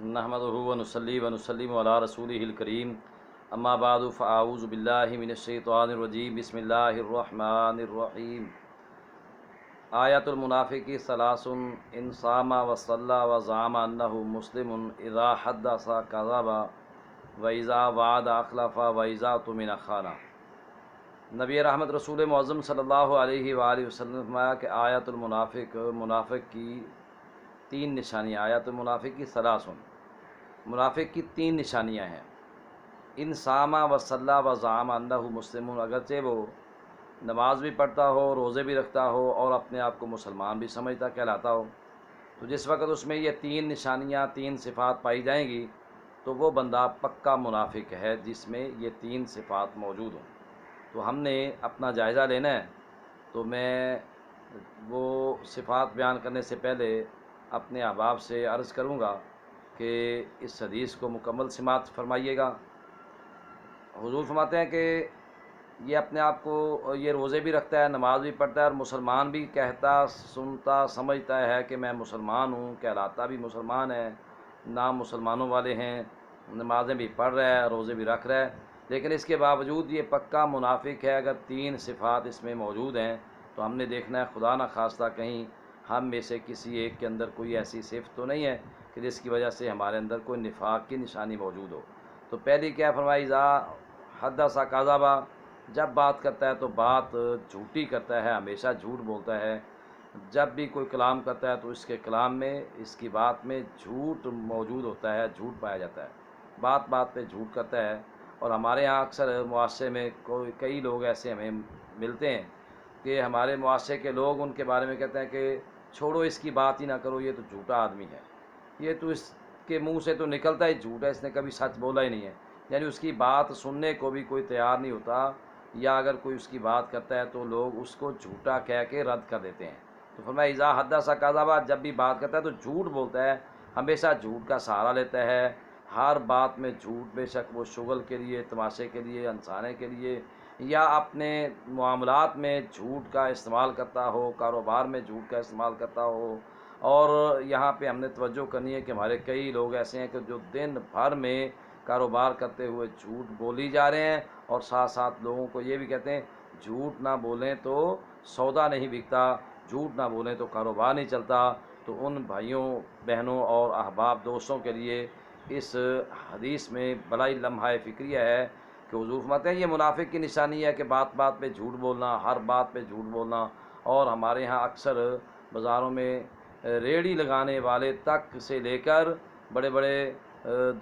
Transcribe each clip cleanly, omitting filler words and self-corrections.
نحمدہ و نصلی و نسلم علی رسولہ الکریم، اما بعد فاعوذ باللہ من الشیطان الرجیم، بسم اللہ الرحمن الرحیم۔ آیت المنافق ثلاث، ان صام و صلی و زعم انہ مسلم اذا حدث کذب و اذا وعد اخلف و اذا اؤتمن خان۔ نبی رحمت رسول معظم صلی اللہ علیہ وآلہ وسلم نے فرمایا کہ آیت المنافق، منافق کی تین نشانیاں، آیت المنافق کی ثلاث، منافق کی تین نشانیاں ہیں۔ ان صامہ و صلی و زعم انہ مسلم، اگرچہ وہ نماز بھی پڑھتا ہو، روزے بھی رکھتا ہو اور اپنے آپ کو مسلمان بھی سمجھتا کہلاتا ہو، تو جس وقت اس میں یہ تین نشانیاں، تین صفات پائی جائیں گی تو وہ بندہ پکا منافق ہے جس میں یہ تین صفات موجود ہوں۔ تو ہم نے اپنا جائزہ لینا ہے، تو میں وہ صفات بیان کرنے سے پہلے اپنے احباب سے عرض کروں گا کہ اس حدیث کو مکمل سماعت فرمائیے گا۔ حضور فرماتے ہیں کہ یہ اپنے آپ کو، یہ روزے بھی رکھتا ہے، نماز بھی پڑھتا ہے اور مسلمان بھی کہتا، سنتا، سمجھتا ہے کہ میں مسلمان ہوں، کہلاتا بھی مسلمان ہے، نام مسلمانوں والے ہیں، نمازیں بھی پڑھ رہا ہے، روزے بھی رکھ رہا ہے، لیکن اس کے باوجود یہ پکا منافق ہے۔ اگر تین صفات اس میں موجود ہیں تو ہم نے دیکھنا ہے خدا نہ خواستہ کہیں ہم میں سے کسی ایک کے اندر کوئی ایسی صفت تو نہیں ہے کہ جس کی وجہ سے ہمارے اندر کوئی نفاق کی نشانی موجود ہو۔ تو پہلی کیا فرمائی، اذا حدث کذب، جب بات کرتا ہے تو بات جھوٹی کرتا ہے، ہمیشہ جھوٹ بولتا ہے۔ جب بھی کوئی کلام کرتا ہے تو اس کے کلام میں، اس کی بات میں جھوٹ موجود ہوتا ہے، جھوٹ پایا جاتا ہے، بات بات پہ جھوٹ کرتا ہے۔ اور ہمارے ہاں اکثر معاشرے میں کئی لوگ ایسے ہمیں ملتے ہیں کہ ہمارے معاشرے کے لوگ ان کے بارے میں کہتے ہیں کہ چھوڑو اس کی بات ہی نہ کرو، یہ تو جھوٹا آدمی ہے، یہ تو اس کے منہ سے تو نکلتا ہی جھوٹ ہے، اس نے کبھی سچ بولا ہی نہیں ہے، یعنی اس کی بات سننے کو بھی کوئی تیار نہیں ہوتا، یا اگر کوئی اس کی بات کرتا ہے تو لوگ اس کو جھوٹا کہہ کے رد کر دیتے ہیں۔ تو فرمایا اذا حدث کذب، جب بھی بات کرتا ہے تو جھوٹ بولتا ہے، ہمیشہ جھوٹ کا سہارا لیتا ہے، ہر بات میں جھوٹ، بے شک وہ شغل کے لیے، تماشے کے لیے، ہنسانے کے لیے، یا اپنے معاملات میں جھوٹ کا استعمال کرتا ہو، کاروبار میں جھوٹ کا استعمال کرتا ہو۔ اور یہاں پہ ہم نے توجہ کرنی ہے کہ ہمارے کئی لوگ ایسے ہیں کہ جو دن بھر میں کاروبار کرتے ہوئے جھوٹ بولی جا رہے ہیں، اور ساتھ ساتھ لوگوں کو یہ بھی کہتے ہیں جھوٹ نہ بولیں تو سودا نہیں بکتا، جھوٹ نہ بولیں تو کاروبار نہیں چلتا۔ تو ان بھائیوں، بہنوں اور احباب، دوستوں کے لیے اس حدیث میں بڑا ہی لمحہ فکریہ ہے کہ حضور فرماتے ہیں یہ منافق کی نشانی ہے کہ بات بات پہ جھوٹ بولنا، ہر بات پہ جھوٹ بولنا۔ اور ہمارے ہاں اکثر بازاروں میں ریڑھی لگانے والے تک سے لے کر بڑے بڑے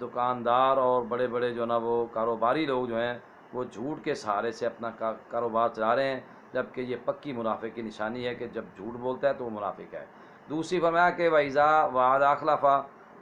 دکاندار اور بڑے بڑے جو نا وہ کاروباری لوگ جو ہیں وہ جھوٹ کے سہارے سے اپنا کاروبار چلا رہے ہیں، جبکہ یہ پکی منافق کی نشانی ہے کہ جب جھوٹ بولتا ہے تو وہ منافق ہے۔ دوسری فرمایا کہ وَإِذَا وَعَدَ أَخْلَفَ،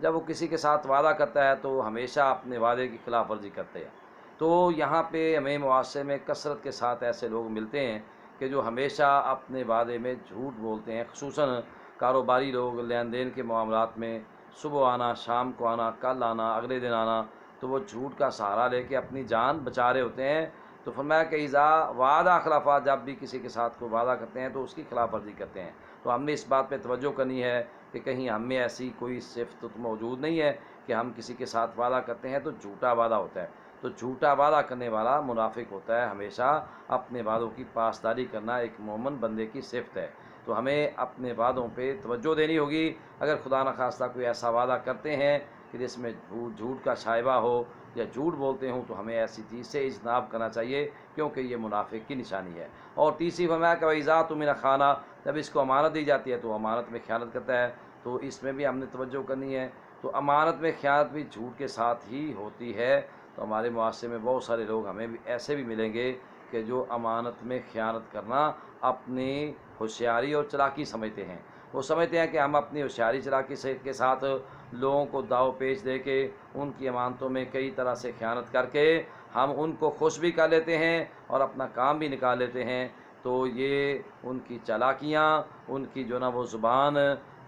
جب وہ کسی کے ساتھ وعدہ کرتا ہے تو ہمیشہ اپنے وعدے کی خلاف ورزی کرتے ہیں۔ تو یہاں پہ ہمیں معاشرے میں کثرت کے ساتھ ایسے لوگ ملتے ہیں کہ جو ہمیشہ اپنے وعدے میں جھوٹ بولتے ہیں، خصوصاً کاروباری لوگ لین دین کے معاملات میں صبح آنا، شام کو آنا، کل آنا، اگلے دن آنا، تو وہ جھوٹ کا سہارا لے کے اپنی جان بچا رہے ہوتے ہیں۔ تو فرمایا کہ اذا وعدہ خلفا، جب بھی کسی کے ساتھ کوئی وعدہ کرتے ہیں تو اس کی خلاف ورزی کرتے ہیں۔ تو ہم نے اس بات پہ توجہ کرنی ہے کہ کہیں ہم میں ایسی کوئی صفت موجود نہیں ہے کہ ہم کسی کے ساتھ وعدہ کرتے ہیں تو جھوٹا وعدہ ہوتا ہے۔ تو جھوٹا وعدہ کرنے والا منافق ہوتا ہے، ہمیشہ اپنے وعدوں کی پاسداری کرنا ایک مومن بندے کی صفت ہے۔ تو ہمیں اپنے وعدوں پہ توجہ دینی ہوگی۔ اگر خدا نخواستہ کوئی ایسا وعدہ کرتے ہیں کہ جس میں جھوٹ کا شائبہ ہو یا جھوٹ بولتے ہوں تو ہمیں ایسی چیز سے اجتناب کرنا چاہیے، کیونکہ یہ منافق کی نشانی ہے۔ اور تیسری فرمایا کہ وَإِذَا اؤْتُمِنَ خَانَ، جب اس کو امانت دی جاتی ہے تو امانت میں خیانت کرتا ہے۔ تو اس میں بھی ہم نے توجہ کرنی ہے۔ تو امانت میں خیانت بھی جھوٹ کے ساتھ ہی ہوتی ہے۔ تو ہمارے معاشرے میں بہت سارے لوگ ہمیں بھی ایسے بھی ملیں گے کہ جو امانت میں خیانت کرنا اپنی ہوشیاری اور چلاکی سمجھتے ہیں۔ وہ سمجھتے ہیں کہ ہم اپنی ہوشیاری چلاکی کے ساتھ لوگوں کو داؤ پیچ دے کے ان کی امانتوں میں کئی طرح سے خیانت کر کے ہم ان کو خوش بھی کر لیتے ہیں اور اپنا کام بھی نکال لیتے ہیں۔ تو یہ ان کی چالاکیاں، ان کی جو نا وہ زبان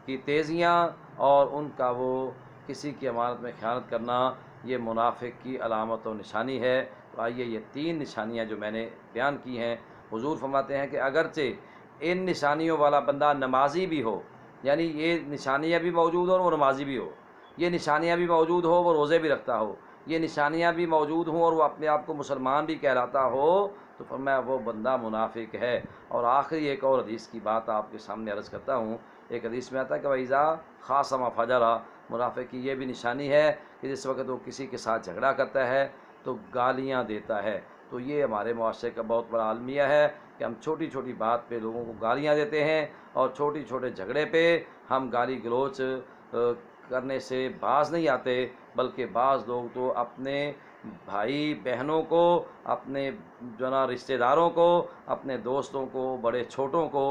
کی تیزیاں اور ان کا وہ کسی کی امانت میں خیانت کرنا، یہ منافق کی علامت و نشانی ہے۔ تو آئیے یہ تین نشانیاں جو میں نے بیان کی ہیں، حضور فرماتے ہیں کہ اگرچہ ان نشانیوں والا بندہ نمازی بھی ہو، یعنی یہ نشانیاں بھی موجود ہوں اور وہ نمازی بھی ہو، یہ نشانیاں بھی موجود ہو وہ روزے بھی رکھتا ہو، یہ نشانیاں بھی موجود ہوں اور وہ اپنے آپ کو مسلمان بھی کہلاتا ہو، تو فرمایا وہ بندہ منافق ہے۔ اور آخری ایک اور حدیث کی بات آپ کے سامنے عرض کرتا ہوں۔ ایک حدیث میں آتا ہے کہ وَإِذَا خَاصَمَ فَجَرَ، منافق کی یہ بھی نشانی ہے کہ جس وقت وہ کسی کے ساتھ جھگڑا کرتا ہے تو گالیاں دیتا ہے۔ تو یہ ہمارے معاشرے کا بہت بڑا المیہ ہے کہ ہم چھوٹی چھوٹی بات پہ لوگوں کو گالیاں دیتے ہیں، اور چھوٹی چھوٹے جھگڑے پہ ہم گالی گلوچ کرنے سے باز نہیں آتے، بلکہ بعض لوگ تو اپنے بھائی بہنوں کو، اپنے رشتہ داروں کو، اپنے دوستوں کو، بڑے چھوٹوں کو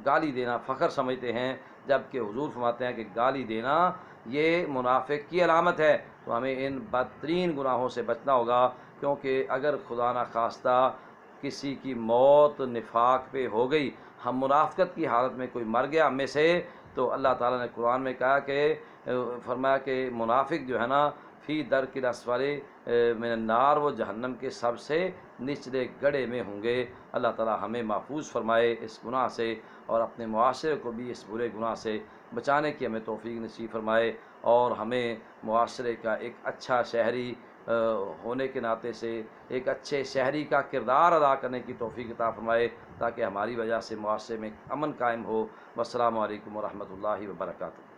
گالی دینا فخر سمجھتے ہیں، جبکہ حضور فرماتے ہیں کہ گالی دینا یہ منافق کی علامت ہے۔ تو ہمیں ان بدترین گناہوں سے بچنا ہوگا، کیونکہ اگر خدا نخواستہ کسی کی موت نفاق پہ ہو گئی، ہم منافقت کی حالت میں کوئی مر گیا ہم میں سے، تو اللہ تعالیٰ نے قرآن میں کہا کہ فرمایا کہ منافق جو ہے نا فی درک الاسفل من النار، وہ جہنم کے سب سے نچلے گڑھے میں ہوں گے۔ اللہ تعالیٰ ہمیں محفوظ فرمائے اس گناہ سے، اور اپنے معاشرے کو بھی اس برے گناہ سے بچانے کی ہمیں توفیق نصیب فرمائے، اور ہمیں معاشرے کا ایک اچھا شہری ہونے کے ناطے سے ایک اچھے شہری کا کردار ادا کرنے کی توفیق عطا فرمائے، تاکہ ہماری وجہ سے معاشرے میں امن قائم ہو۔ والسلام علیکم ورحمۃ اللہ وبرکاتہ۔